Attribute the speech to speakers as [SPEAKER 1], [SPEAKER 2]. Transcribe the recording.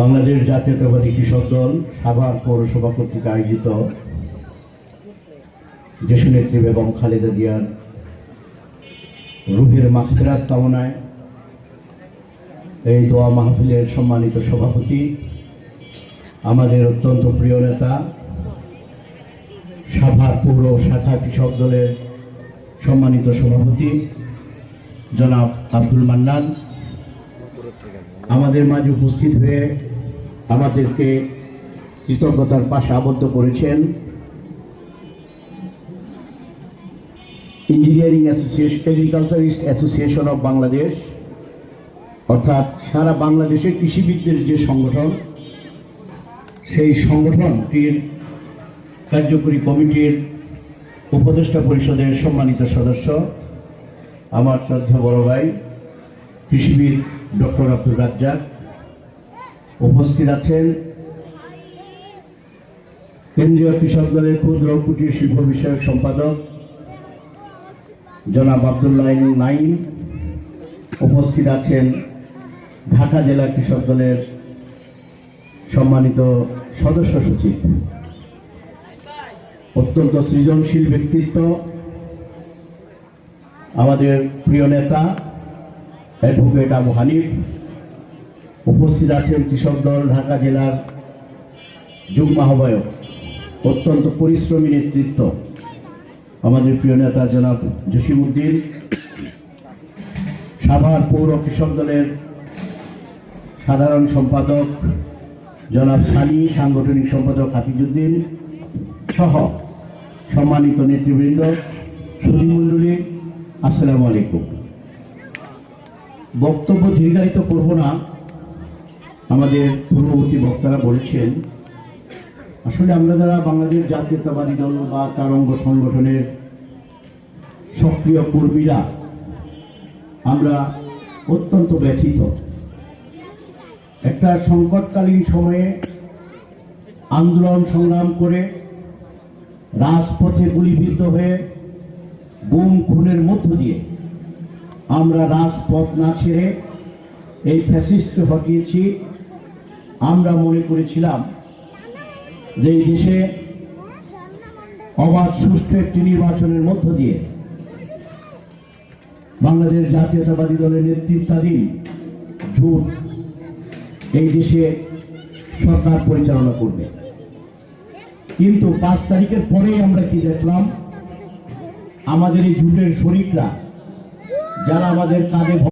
[SPEAKER 1] বাংলাদেশ জাতীয়তাবাদী কৃষক দল সাভার পৌরসভা কর্তৃক আয়োজিত দেশনেত্রী বেগম খালেদা জিয়ার রুহের মাগফিরাত কামনায় এই দোয়া মাহফিলের সম্মানিত সভাপতি, আমাদের অত্যন্ত প্রিয় নেতা, সাভার পৌর শাখা কৃষক দলের সম্মানিত সভাপতি জনাব আব্দুল মান্নান আমাদের মাঝে উপস্থিত হয়ে আমাদেরকে কৃতজ্ঞতার পাশে আবদ্ধ করেছেন। Engineering association, agriculturist association of Bangladesh, অর্থাৎ সারা বাংলাদেশের কৃষিবিদদের যে সংগঠন, সেই সংগঠনটির কার্যকরী কমিটির উপদেষ্টা পরিষদের সম্মানিত সদস্য, আমার শ্রদ্ধেয় বড় ভাই কৃষিবিদ ডক্টর আব্দুর রাজ্জাক, উপস্থিত আছেন কেন্দ্রীয় কৃষক দলের ক্ষুদ্র কুটির শিল্প বিষয়ক সম্পাদক জনাব আব্দুল্লাহ নাইম, উপস্থিত আছেন ঢাকা জেলা কৃষক দলের সম্মানিত সদস্য সচিব, অত্যন্ত সৃজনশীল ব্যক্তিত্ব আমাদের প্রিয় নেতা অ্যাডভোকেট আবু হানিফ, উপস্থিত আছেন কৃষক দল ঢাকা জেলার যুগ্ম আহ্বায়ক, অত্যন্ত পরিশ্রমী নেতৃত্ব আমাদের প্রিয় নেতা জনাব জসিমউদ্দিন, সাভার পৌর কৃষক দলের সাধারণ সম্পাদক জনাব সানি, সাংগঠনিক সম্পাদক হাফিজউদ্দিন সহ সম্মানিত নেতৃবৃন্দ, সুধীমণ্ডলী, আসসালামু আলাইকুম। বক্তব্য দীর্ঘায়িত করব না, আমাদের পূর্ববর্তী বক্তারা বলেছেন। আসলে আমরা যারা বাংলাদেশ জাতীয়তাবাদী দল বা তার অঙ্গ সংগঠনের সক্রিয় কর্মীরা, আমরা অত্যন্ত ব্যথিত। একটা সংকটকালীন সময়ে আন্দোলন সংগ্রাম করে রাজপথে গুলিবিদ্ধ হয়ে গুম খুনের মধ্য দিয়ে আমরা রাজপথ না ছেড়ে এই ফ্যাসিস্টকে হটিয়েছি। আমরা মনে করেছিলাম যে এই দেশে অবাধ সুষ্ঠু একটি নির্বাচনের মধ্য দিয়ে বাংলাদেশ জাতীয়তাবাদী দলের নেতৃত্বাধীন জোট এই দেশে সরকার পরিচালনা করবে। কিন্তু 5 তারিখের পরেই আমরা কি দেখলাম, আমাদের এই জোটের শরিকরা যারা আমাদের কাঁধে